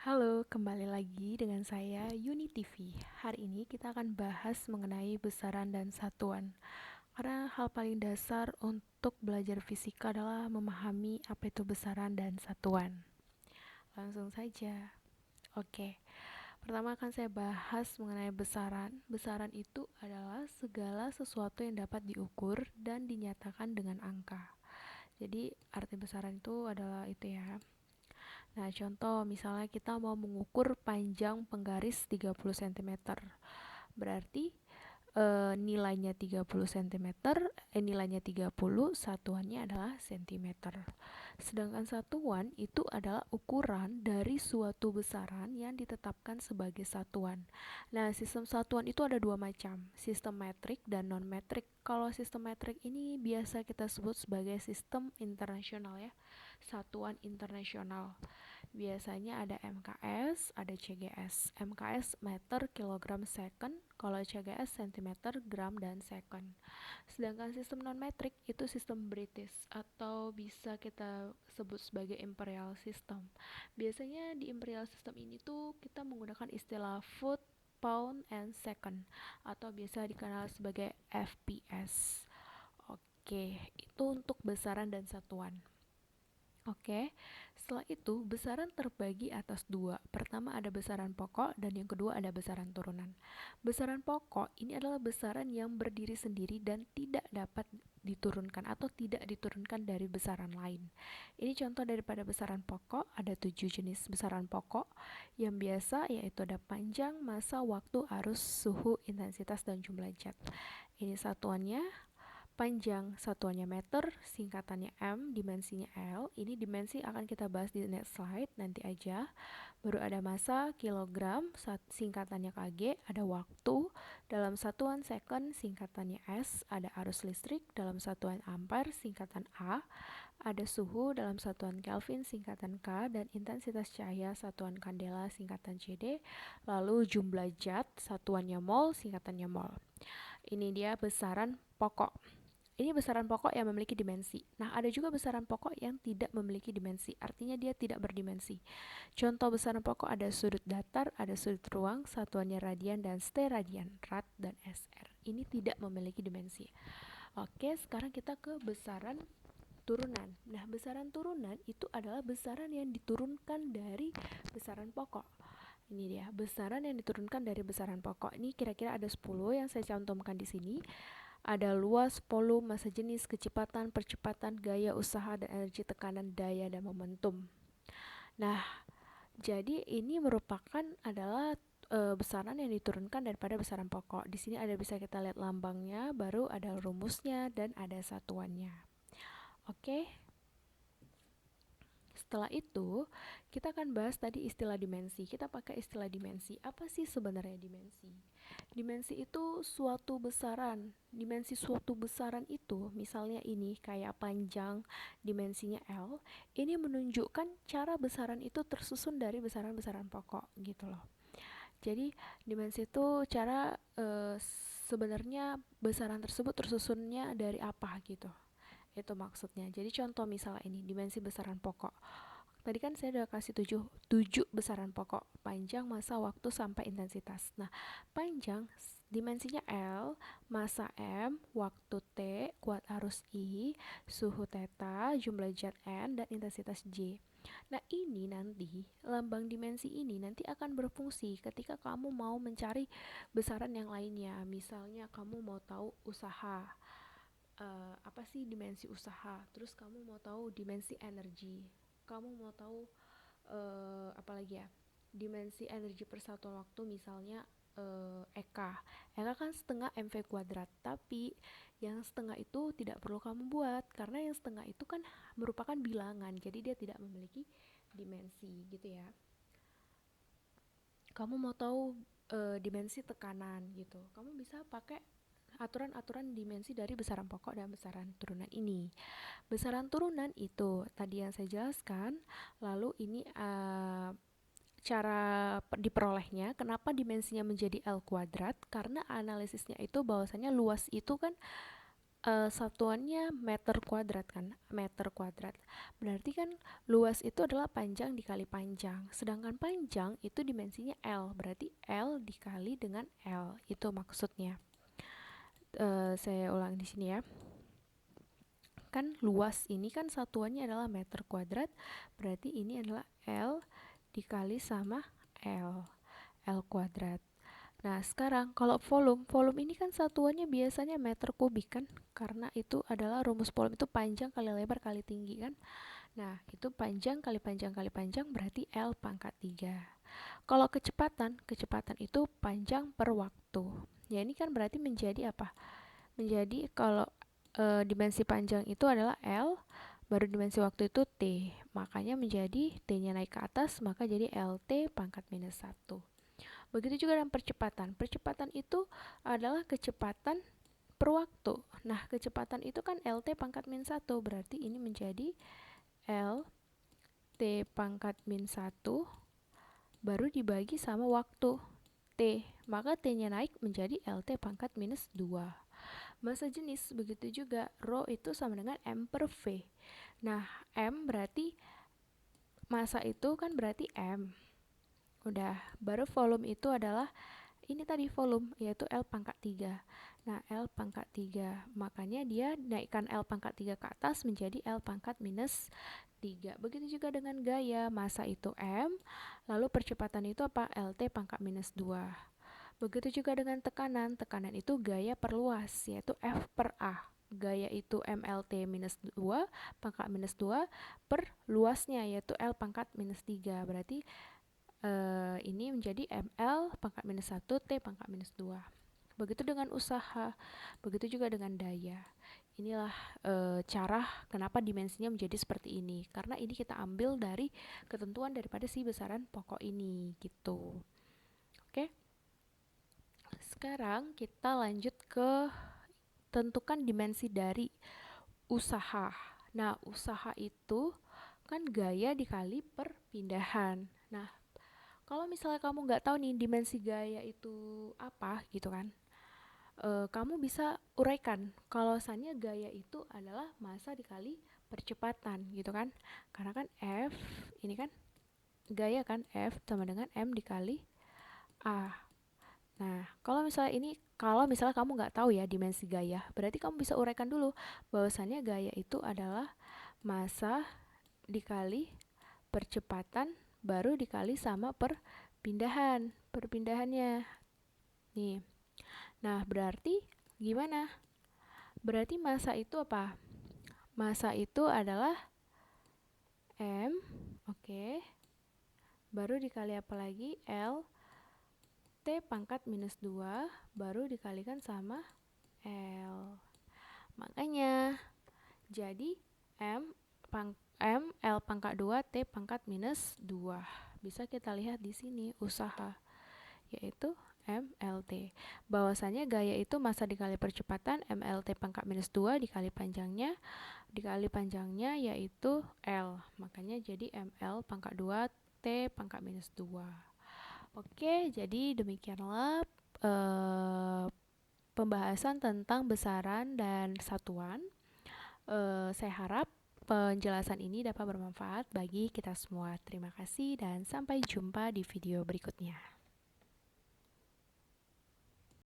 Halo, kembali lagi dengan saya Yuni TV. Hari ini kita akan bahas mengenai besaran dan satuan. Karena hal paling dasar untuk belajar fisika adalah memahami apa itu besaran dan satuan. Langsung saja. Oke, pertama akan saya bahas mengenai besaran. Besaran itu adalah segala sesuatu yang dapat diukur dan dinyatakan dengan angka. Jadi arti besaran itu adalah itu ya. Nah, contoh misalnya kita mau mengukur panjang penggaris 30 cm. Berarti nilainya 30 cm, nilainya 30, satuannya adalah cm. Sedangkan satuan itu adalah ukuran dari suatu besaran yang ditetapkan sebagai satuan. Nah, sistem satuan itu ada dua macam, sistem metrik dan non-metrik. Kalau sistem metrik ini biasa kita sebut sebagai sistem internasional ya, satuan internasional. Biasanya ada MKS, ada CGS. MKS meter, kilogram, second. Kalau CGS centimeter, gram, dan second. Sedangkan sistem non-metrik itu sistem British atau bisa kita sebut sebagai imperial system. Biasanya di imperial system ini tuh kita menggunakan istilah foot, pound, and second atau biasa dikenal sebagai FPS. Oke, itu untuk besaran dan satuan. Oke, setelah itu besaran terbagi atas dua. Pertama ada besaran pokok dan yang kedua ada besaran turunan. Besaran pokok ini adalah besaran yang berdiri sendiri dan tidak dapat diturunkan atau tidak diturunkan dari besaran lain. Ini contoh daripada besaran pokok, ada 7 jenis besaran pokok yang biasa yaitu ada panjang, massa, waktu, arus, suhu, intensitas, dan jumlah zat. Ini satuannya. Panjang satuannya meter, singkatannya M, dimensinya L. Ini dimensi akan kita bahas di next slide nanti aja. Baru ada massa, kilogram, singkatannya kg. Ada waktu dalam satuan second, singkatannya S. Ada arus listrik dalam satuan ampere, singkatan A. Ada suhu dalam satuan Kelvin, singkatan K. Dan intensitas cahaya satuan kandela, singkatan CD. Lalu jumlah zat, satuannya mol, singkatannya mol. Ini dia besaran pokok. Ini besaran pokok yang memiliki dimensi. Nah, ada juga besaran pokok yang tidak memiliki dimensi, artinya dia tidak berdimensi. Contoh besaran pokok ada sudut datar, ada sudut ruang, satuannya radian dan steradian, rad dan SR. Ini tidak memiliki dimensi. Oke, sekarang kita ke besaran turunan. Nah, besaran turunan itu adalah besaran yang diturunkan dari besaran pokok. Ini dia, besaran yang diturunkan dari besaran pokok. Ini kira-kira ada 10 yang saya cantumkan di sini. Ada luas, volume, massa jenis, kecepatan, percepatan, gaya usaha, dan energi tekanan, daya, dan momentum. Nah, jadi ini merupakan adalah besaran yang diturunkan daripada besaran pokok. Di sini ada bisa kita lihat lambangnya, baru ada rumusnya, dan ada satuannya. Oke. Setelah itu, kita akan bahas tadi istilah dimensi. Kita pakai istilah dimensi. Apa sih sebenarnya dimensi? Dimensi itu suatu besaran. Dimensi suatu besaran itu, misalnya ini kayak panjang, dimensinya L, ini menunjukkan cara besaran itu tersusun dari besaran-besaran pokok gitu loh. Jadi dimensi itu cara sebenarnya besaran tersebut tersusunnya dari apa gitu. Itu maksudnya. Jadi contoh misalnya ini dimensi besaran pokok. Tadi kan saya udah kasih 7 besaran pokok, panjang, massa, waktu, sampai intensitas. Nah, panjang dimensinya L, massa M, waktu T, kuat arus I, suhu theta, jumlah zat N, dan intensitas J. Nah, ini nanti lambang dimensi ini nanti akan berfungsi ketika kamu mau mencari besaran yang lainnya. Misalnya kamu mau tahu usaha, apa sih dimensi usaha, terus kamu mau tahu dimensi energi, kamu mau tahu apa lagi ya, dimensi energi per satuan waktu, misalnya EK kan setengah MV kuadrat, tapi yang setengah itu tidak perlu kamu buat karena yang setengah itu kan merupakan bilangan, jadi dia tidak memiliki dimensi gitu ya. Kamu mau tahu dimensi tekanan gitu, kamu bisa pakai aturan-aturan dimensi dari besaran pokok dan besaran turunan ini. Besaran turunan itu tadi yang saya jelaskan. Lalu ini cara diperolehnya. Kenapa dimensinya menjadi L kuadrat? Karena analisisnya itu bahwasanya luas itu kan satuannya meter kuadrat kan, meter kuadrat. Berarti kan luas itu adalah panjang dikali panjang. Sedangkan panjang itu dimensinya L, berarti L dikali dengan L. Itu maksudnya. Saya ulang di sini ya. Kan luas ini kan satuannya adalah meter kuadrat, berarti ini adalah L dikali sama L kuadrat. Nah, sekarang kalau volume ini kan satuannya biasanya meter kubik kan, karena itu adalah rumus volume itu panjang kali lebar kali tinggi kan. Nah, itu panjang kali panjang kali panjang berarti L pangkat 3. Kalau kecepatan itu panjang per waktu. Ya, ini kan berarti menjadi apa? Menjadi kalau dimensi panjang itu adalah L, baru dimensi waktu itu T. Makanya menjadi T-nya naik ke atas, maka jadi LT pangkat minus 1. Begitu juga dengan percepatan. Percepatan itu adalah kecepatan per waktu. Nah, kecepatan itu kan LT pangkat min 1. Berarti ini menjadi LT pangkat min 1 baru dibagi sama waktu T. Maka T-nya naik menjadi LT pangkat minus 2. Massa jenis begitu juga. Rho itu sama dengan M per V. Nah, M berarti massa itu kan berarti M. Udah, baru volume itu adalah ini tadi volume, yaitu L pangkat 3. Nah, L pangkat 3. Makanya dia naikkan L pangkat 3 ke atas menjadi L pangkat minus 3. Begitu juga dengan gaya, massa itu M, lalu percepatan itu apa? LT pangkat minus 2. Begitu juga dengan tekanan. Tekanan itu gaya perluas, yaitu F per A. Gaya itu MLT minus 2, pangkat minus 2, per luasnya, yaitu L pangkat minus 3. Berarti ini menjadi ML pangkat minus 1 T pangkat minus 2. Begitu dengan usaha, begitu juga dengan daya. Inilah cara kenapa dimensinya menjadi seperti ini, karena ini kita ambil dari ketentuan daripada si besaran pokok ini gitu. Oke, sekarang kita lanjut ke tentukan dimensi dari usaha. Nah, usaha itu kan gaya dikali perpindahan. Nah, kalau misalnya kamu nggak tahu nih dimensi gaya itu apa gitu kan, kamu bisa uraikan kalau misalnya gaya itu adalah massa dikali percepatan gitu kan, karena kan F ini kan gaya kan, F sama dengan M dikali A. Nah, kalau misalnya kamu nggak tahu ya dimensi gaya, berarti kamu bisa uraikan dulu bahwasannya gaya itu adalah massa dikali percepatan baru dikali sama perpindahannya nih. Nah, berarti gimana? Berarti massa itu apa? Massa itu adalah M, oke. Baru dikali apa lagi? L T pangkat minus 2 baru dikalikan sama L. Makanya jadi M L pangkat 2 T pangkat minus 2. Bisa kita lihat di sini usaha, yaitu MLT. Bahwasanya gaya itu massa dikali percepatan, MLT pangkat minus 2 dikali panjangnya yaitu L. Makanya jadi ML pangkat 2 T pangkat minus 2. Oke, jadi demikianlah pembahasan tentang besaran dan satuan. Saya harap penjelasan ini dapat bermanfaat bagi kita semua. Terima kasih dan sampai jumpa di video berikutnya.